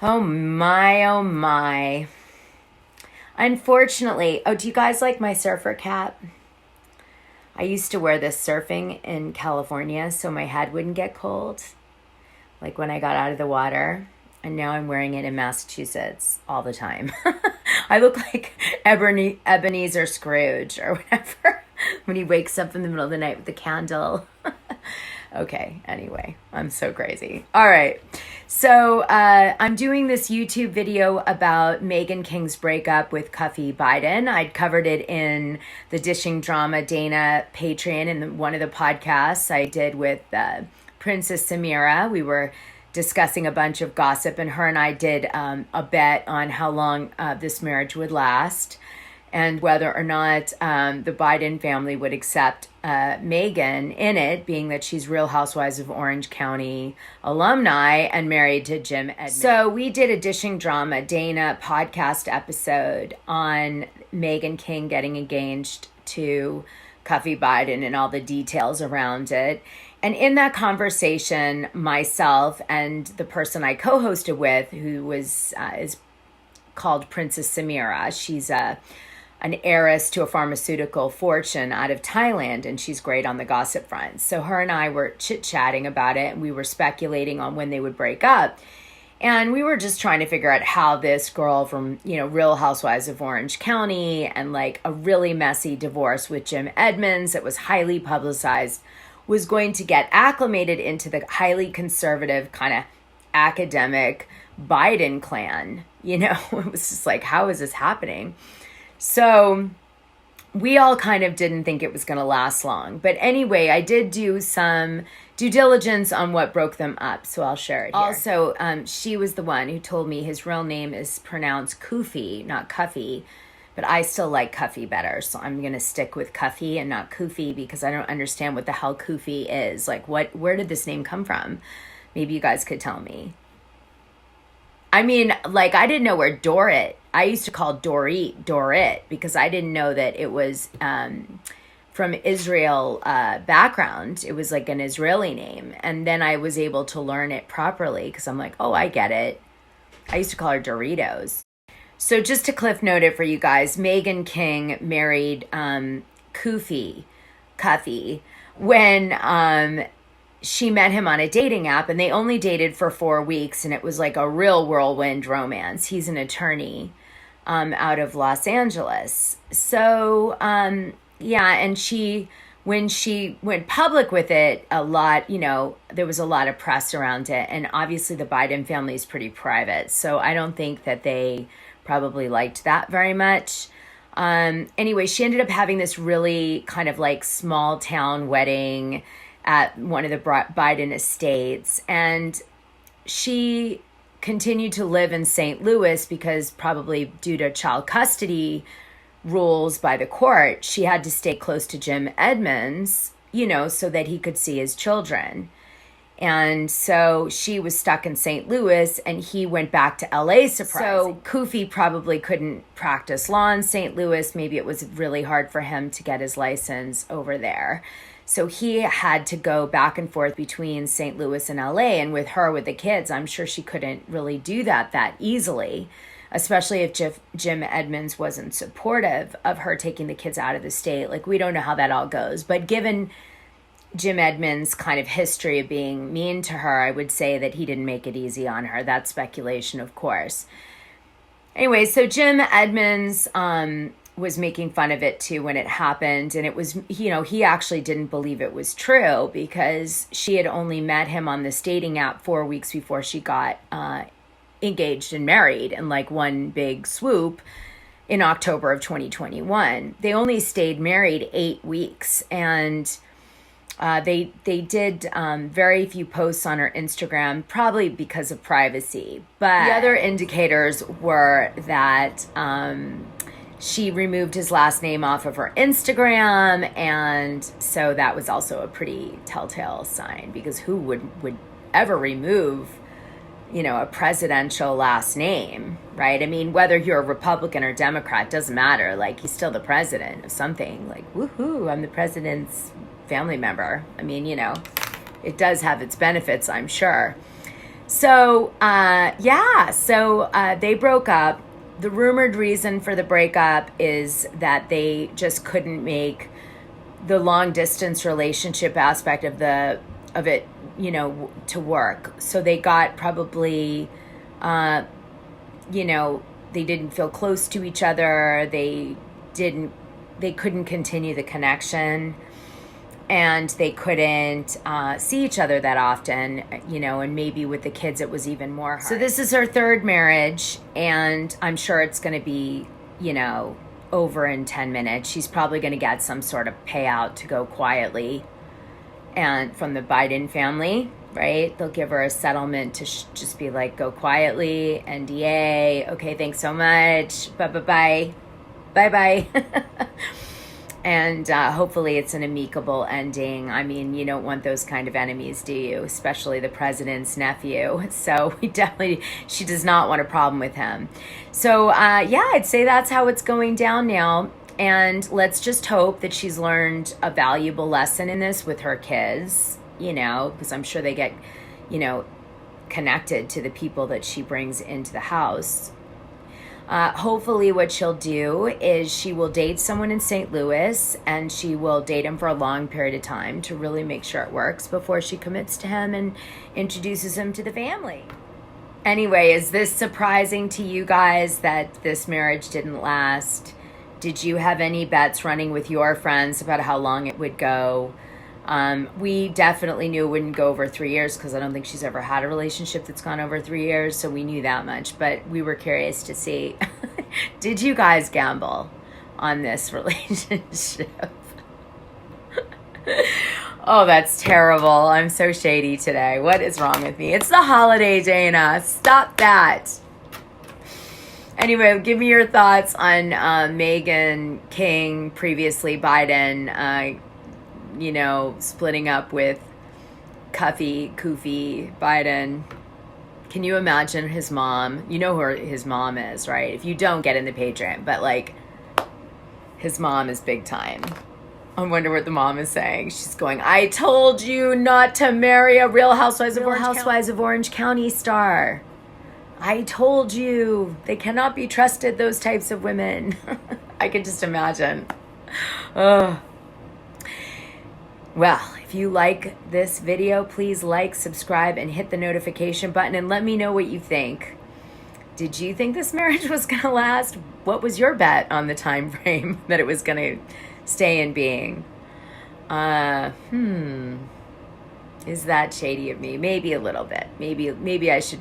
Oh my, oh my. Unfortunately, do you guys like my surfer cap? I used to wear this surfing in California so my head wouldn't get cold, like when I got out of the water. And now I'm wearing it in Massachusetts all the time. I look like Ebenezer Scrooge or whatever when he wakes up in the middle of the night with the candle. Okay, anyway, I'm so crazy. All right, so I'm doing this YouTube video about Meghan King's breakup with Cuffe Biden. I'd covered it in the Dishing Drama Dana Patreon in one of the podcasts I did with Princess Samira. We were discussing a bunch of gossip, and her and I did a bet on how long this marriage would last and whether or not the Biden family would accept Meghan in it, being that she's Real Housewives of Orange County alumni and married to Jim Edmonds. So we did a Dishing Drama Dana podcast episode on Meghan King getting engaged to Cuffe Biden and all the details around it. And in that conversation, myself and the person I co-hosted with, who is called Princess Samira, she's an heiress to a pharmaceutical fortune out of Thailand, and she's great on the gossip front. So her and I were chit-chatting about it, and we were speculating on when they would break up. And we were just trying to figure out how this girl from, Real Housewives of Orange County and like a really messy divorce with Jim Edmonds that was highly publicized was going to get acclimated into the highly conservative kind of academic Biden clan. It was just like, how is this happening? So we all kind of didn't think it was going to last long. But anyway, I did do some due diligence on what broke them up, so I'll share it here. Also, she was the one who told me his real name is pronounced Cuffe, not Cuffe. But I still like Cuffe better, so I'm going to stick with Cuffe and not Cuffe because I don't understand what the hell Cuffe is. Like, where did this name come from? Maybe you guys could tell me. I mean, like, I didn't know where Dorit, I used to call Dorit because I didn't know that it was from Israel background. It was like an Israeli name. And then I was able to learn it properly because I'm like, oh, I get it. I used to call her Doritos. So just to cliff note it for you guys, Meghan King married Cuffe when she met him on a dating app, and they only dated for 4 weeks, and it was like a real whirlwind romance. He's an attorney out of Los Angeles. So, yeah, and when she went public with it, a lot, there was a lot of press around it, and obviously the Biden family is pretty private, so I don't think that they probably liked that very much. Anyway, she ended up having this really kind of like small town wedding at one of the Biden estates. And she continued to live in St. Louis because probably due to child custody rules by the court, she had to stay close to Jim Edmonds, so that he could see his children. And so she was stuck in St. Louis, and he went back to LA, surprising. So Cuffe probably couldn't practice law in St. Louis. Maybe it was really hard for him to get his license over there. So he had to go back and forth between St. Louis and LA. And with her, with the kids, I'm sure she couldn't really do that easily, especially if Jim Edmonds wasn't supportive of her taking the kids out of the state. Like, we don't know how that all goes. But given Jim Edmonds' kind of history of being mean to her, I would say that he didn't make it easy on her. That's speculation, of course. Anyway, so Jim Edmonds was making fun of it too when it happened. And it was, he actually didn't believe it was true because she had only met him on this dating app 4 weeks before she got engaged and married in like one big swoop in October of 2021. They only stayed married 8 weeks, and they did very few posts on her Instagram, probably because of privacy. But the other indicators were that she removed his last name off of her Instagram, and so that was also a pretty telltale sign, because who would ever remove, a presidential last name, right? I mean, whether you're a Republican or Democrat, doesn't matter. Like, he's still the president of something. Like, woohoo, I'm the president's family member. I mean, it does have its benefits, I'm sure. They broke up. The rumored reason for the breakup is that they just couldn't make the long distance relationship aspect of it, to work. So they got probably, they didn't feel close to each other. They couldn't continue the connection, and they couldn't see each other that often, and maybe with the kids it was even more hard. So this is her third marriage, and I'm sure it's going to be, over in 10 minutes. She's probably going to get some sort of payout to go quietly, and from the Biden family, right? They'll give her a settlement to just be like, go quietly, NDA, okay, thanks so much, bye-bye. And hopefully it's an amicable ending. I mean, you don't want those kind of enemies, do you? Especially the president's nephew. So she does not want a problem with him. So I'd say that's how it's going down now. And let's just hope that she's learned a valuable lesson in this with her kids, because I'm sure they get, connected to the people that she brings into the house. Hopefully what she'll do is she will date someone in St. Louis, and she will date him for a long period of time to really make sure it works before she commits to him and introduces him to the family. Anyway, is this surprising to you guys that this marriage didn't last? Did you have any bets running with your friends about how long it would go? We definitely knew it wouldn't go over 3 years, because I don't think she's ever had a relationship that's gone over 3 years, so we knew that much. But we were curious to see, did you guys gamble on this relationship? Oh, that's terrible. I'm so shady today. What is wrong with me? It's the holiday, Dana. Stop that. Anyway, give me your thoughts on Meghan, King, previously Biden, splitting up with Cuffe, Biden. Can you imagine his mom? You know who his mom is, right? If you don't, get in the Patreon. But, his mom is big time. I wonder what the mom is saying. She's going, I told you not to marry a Real Housewives of Orange County star. I told you. They cannot be trusted, those types of women. I could just imagine. Ugh. Well, if you like this video, please like, subscribe, and hit the notification button, and let me know what you think. Did you think this marriage was going to last? What was your bet on the time frame that it was going to stay in being? Is that shady of me? Maybe a little bit. Maybe I should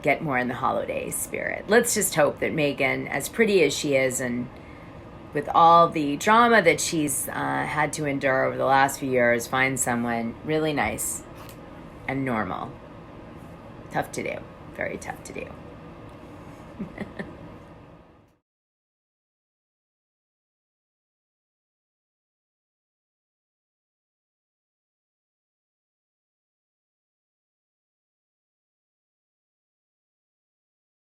get more in the holiday spirit. Let's just hope that Meghan, as pretty as she is, and with all the drama that she's had to endure over the last few years, find someone really nice and normal. Tough to do. Very tough to do.